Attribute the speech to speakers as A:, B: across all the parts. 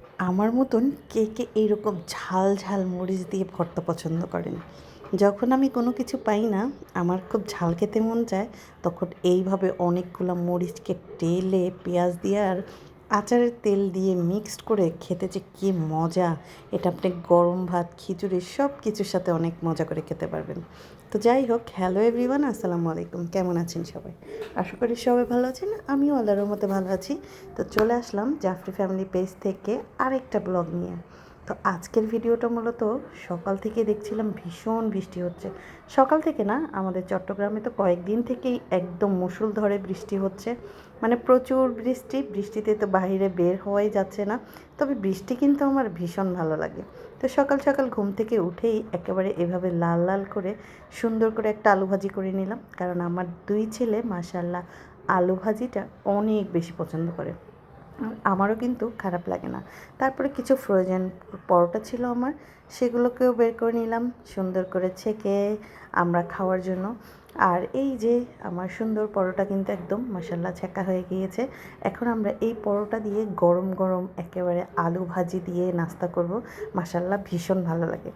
A: আমার মতন কে কে এইরকম ঝাল ঝাল মরিচ দিয়ে ভর্তা পছন্দ করেন? যখন আমি কোনো কিছু পাই না, আমার খুব ঝাল খেতে মন চায়, তখন এইভাবে অনেকগুলো মরিচকে টেলে পেঁয়াজ দিয়ে আর আচারের তেল দিয়ে মিক্সড করে খেতে যে কী মজা! এটা আপনি গরম ভাত, খিচুড়ি সব কিছুর সাথে অনেক মজা করে খেতে পারবেন। তো যাই হোক, হ্যালো এভরিওয়ান, আসসালামু আলাইকুম। কেমন আছেন সবাই? আশা করি সবাই ভালো আছেন, আমিও আল্লাহর রহমতে ভালো আছি। তো চলে আসলাম জাফরি ফ্যামিলি পেজ থেকে আরেকটা ব্লগ নিয়ে। তো আজকের ভিডিওটা মূলত সকাল থেকে দেখছিলাম ভীষণ বৃষ্টি হচ্ছে। সকাল থেকে না, আমাদের চট্টগ্রামে তো কয়েকদিন থেকেই একদম মুষলধারে বৃষ্টি হচ্ছে, মানে প্রচুর বৃষ্টি। বৃষ্টিতে তো বাইরে বের হওয়াই যাচ্ছে না, তবে বৃষ্টি কিন্তু আমার ভীষণ ভালো লাগে। তো সকাল সকাল ঘুম থেকে উঠেই একেবারে এভাবে লাল লাল করে সুন্দর করে একটা আলু ভাজি করে নিলাম, কারণ আমার দুই ছেলে মাশাআল্লাহ আলু ভাজিটা অনেক বেশি পছন্দ করে। আমারও কিন্তু খারাপ লাগে না। তারপরে কিছু ফ্রোজেন পরোটা ছিল আমার, সেগুলোকেও বের করে নিলাম সুন্দর করে ছেঁকে আমরা খাওয়ার জন্য। আর এই যে আমার সুন্দর পরোটা কিন্তু একদম মাশাআল্লাহ ছেঁকা হয়ে গিয়েছে। এখন আমরা এই পরোটা দিয়ে গরম গরম একেবারে আলু ভাজি দিয়ে নাস্তা করব। মাশাআল্লাহ ভীষণ ভালো লাগে।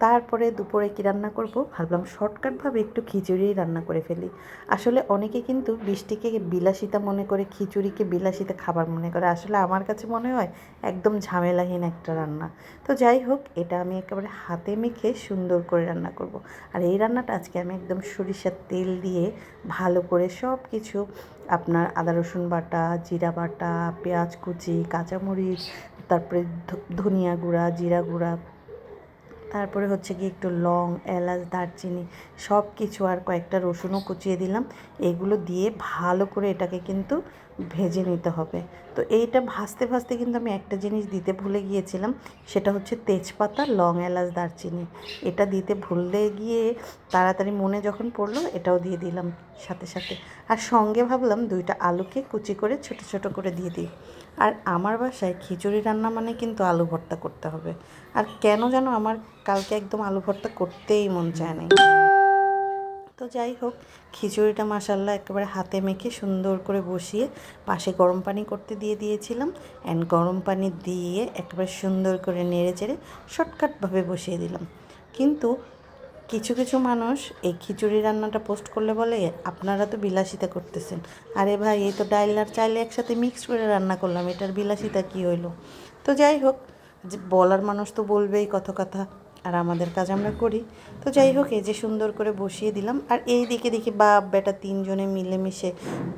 A: তারপরে দুপুরে কী রান্না করব ভাবলাম, শর্টকাটভাবে একটু খিচুড়ি রান্না করে ফেলি। আসলে অনেকে কিন্তু বৃষ্টিকে বিলাসিতা মনে করে, খিচুড়িকে বিলাসিতা খাবার মনে করে। আসলে আমার কাছে মনে হয় একদম ঝামেলাহীন একটা রান্না। তো যাই হোক, এটা আমি একেবারে হাতে মেখে সুন্দর করে রান্না করব। আর এই রান্নাটা আজকে আমি একদম সরিষার তেল দিয়ে ভালো করে সব কিছু, আপনার আদা রসুন বাটা, জিরা বাটা, পেঁয়াজ কুচি, কাঁচামরিচ, তারপরে ধনিয়া গুঁড়া, জিরা গুঁড়া, তারপরে হচ্ছে কি একটু লং, এলাচ, দারচিনি সব কিছু, আর কয়েকটা রসুনও কুচিয়ে দিলাম। এগুলো দিয়ে ভালো করে এটাকে কিন্তু ভেজে নিতে হবে। তো এইটা ভাজতে ভাজতে কিন্তু আমি একটা জিনিস দিতে ভুলে গিয়েছিলাম, সেটা হচ্ছে তেজপাতা, লং, এলাচ, দারচিনি। এটা দিতে ভুলে গিয়ে তাড়াতাড়ি মনে যখন পড়লো, এটাও দিয়ে দিলাম সাথে সাথে। আর সঙ্গে ভাবলাম দুইটা আলুকে কুচি করে ছোট ছোট করে দিয়ে দিই। আর আমার বাসায় খিচুড়ি রান্না মানে কিন্তু আলু ভর্তা করতে হবে। আর কেন যেন আমার কালকে একদম আলু ভর্তা করতেই মন চায় নাই। তো যাই হোক, খিচুড়িটা মাশাআল্লাহ একেবারে হাতে মেখে সুন্দর করে বসিয়ে পাশে গরম পানি করতে দিয়ে দিয়েছিলাম। অ্যান্ড গরম পানি দিয়ে একেবারে সুন্দর করে নেড়ে চেড়ে শর্টকাটভাবে বসিয়ে দিলাম। কিন্তু কিছু কিছু মানুষ এই খিচুড়ি রান্নাটা পোস্ট করলে বলে, আপনারা তো বিলাসিতা করতেছেন। আরে ভাই, এই তো ডাইল আর চাইলে একসাথে মিক্স করে রান্না করলাম, এটার বিলাসিতা কী হইলো? তো যাই হোক, যে বলার মানুষ তো বলবেই কত কথা, আর আমাদের কাজ আমরা করি। তো যাই হোক, এই যে সুন্দর করে বসিয়ে দিলাম। আর এই দিকে দেখি বাপ বেটা তিনজনে মিলেমিশে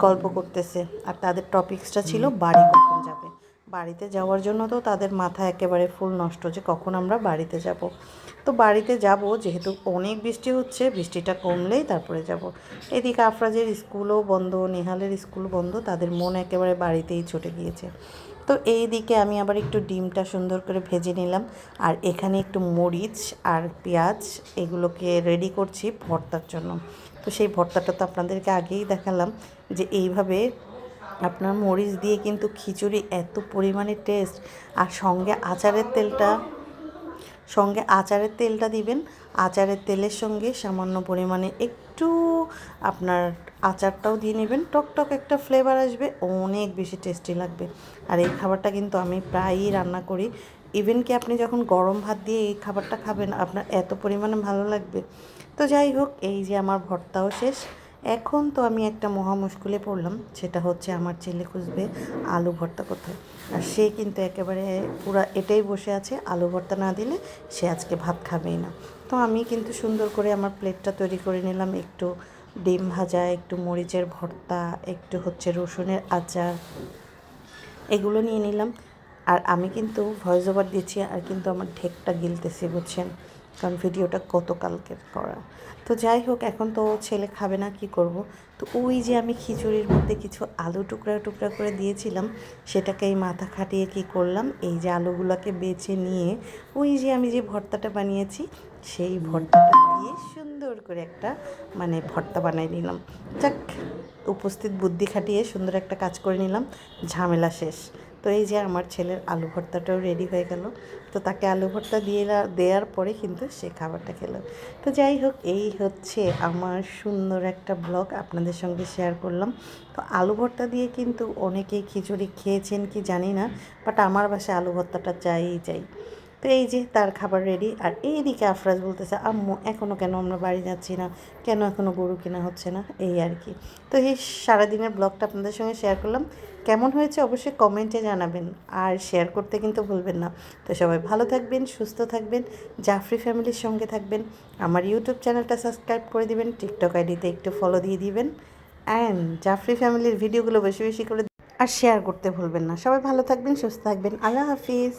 A: গল্প করতেছে। আর তাদের টপিক্সটা ছিল বাড়ি কখন যাবে। বাড়িতে যাওয়ার জন্য তো তাদের মাথা একেবারে ফুল নষ্ট, যে কখন আমরা বাড়িতে যাব। তো বাড়িতে যাব, যেহেতু অনেক বৃষ্টি হচ্ছে, বৃষ্টিটা কমলেই তারপরে যাব। এদিকে আফরাজের স্কুলও বন্ধ, নেহালের স্কুল বন্ধ, তাদের মন একেবারে বাড়িতেই ছুটে গিয়েছে। তো এই দিকে আমি আবার একটু ডিমটা সুন্দর করে ভেজে নিলাম, আর এখানে একটু মরিচ আর পেঁয়াজ এগুলোকে রেডি করছি ভর্তার জন্য। তো সেই ভর্তাটা তো আপনাদেরকে আগেই দেখালাম, যে এইভাবে আপনার মরিচ দিয়ে কিন্তু খিচুড়ি এত পরিমাণে টেস্ট। আর আচারের তেলটা দিবেন। আচারের তেলের সঙ্গে সামান্য পরিমাণে একটু আপনার আচারটাও দিয়ে নেবেন, টকটক একটা ফ্লেভার আসবে, অনেক বেশি টেস্টি লাগবে। আর এই খাবারটা কিন্তু আমি প্রায়ই রান্না করি। ইভেন কি আপনি যখন গরম ভাত দিয়ে এই খাবারটা খাবেন, আপনার এত পরিমাণে ভালো লাগবে। তো যাই হোক, এই যে আমার ভর্তাও শেষ। এখন তো আমি একটা মহা মুশকিলে পড়লাম, সেটা হচ্ছে আমার ছেলে খুঁজবে আলু ভর্তা কোথায়। আর সে কিন্তু একেবারে পুরা এটাই বসে আছে, আলু ভর্তা না দিলে সে আজকে ভাত খাবেই না। তো আমি কিন্তু সুন্দর করে আমার প্লেটটা তৈরি করে নিলাম, একটু ডিম ভাজা, একটু মরিচের ভর্তা, একটু হচ্ছে রসুনের আচার, এগুলো নিয়ে নিলাম। আর আমি কিন্তু ভয়েস ওভার দিচ্ছি, আর কিন্তু আমার ঢেকটা গিলতেছি, বুঝছেন, কারণ ভিডিওটা গতকালকের করা। তো যাই হোক, এখন তো ছেলে খাবে না, কি করব। তো ওই যে আমি খিচুড়ির মধ্যে কিছু আলু টুকরা টুকরা করে দিয়েছিলাম, সেটাকে এই মাথা খাটিয়ে কি করলাম, এই যে আলুগুলোকে বেছে নিয়ে ওই যে আমি যে ভর্তাটা বানিয়েছি, সেই ভর্তাটা দিয়ে সুন্দর করে একটা মানে ভর্তা বানিয়ে নিলাম। যাক, উপস্থিত বুদ্ধি খাটিয়ে সুন্দর একটা কাজ করে নিলাম, ঝামেলা শেষ। তো এই যে আমার ছেলের আলু ভর্তাটাও রেডি হয়ে গেল। তো তাকে আলু ভর্তা দেওয়ার পরে কিন্তু সে খাবারটা খেলো। তো যাই হোক, এই হচ্ছে আমার সুন্দর একটা ব্লগ আপনাদের সঙ্গে শেয়ার করলাম। তো আলু ভর্তা দিয়ে কিন্তু অনেকেই খিচুড়ি খেয়েছেন কি জানি না, বাট আমার বাসায় আলু ভর্তাটা চাই। তো এই যে তার খাবার রেডি। আর এইদিকে আফরাজ বলতেছে, আম্মু এখনও কেন আমরা বাড়ি যাচ্ছি না, কেন এখনও গরু কেনা হচ্ছে না, এই আর কি। তো এই সারাদিনের ব্লগটা আপনাদের সঙ্গে শেয়ার করলাম। কেমন হয়েছে অবশ্যই কমেন্টে জানাবেন, আর শেয়ার করতে কিন্তু ভুলবেন না। তো সবাই ভালো থাকবেন, সুস্থ থাকবেন, জাফরি ফ্যামিলির সঙ্গে থাকবেন। আমার ইউটিউব চ্যানেলটা সাবস্ক্রাইব করে দিবেন, টিকটক আইডিতে একটু ফলো দিয়ে দিবেন, অ্যান্ড জাফরি ফ্যামিলির ভিডিওগুলো বেশি বেশি করে আর শেয়ার করতে ভুলবেন না। সবাই ভালো থাকবেন, সুস্থ থাকবেন। আল্লাহ হাফিজ।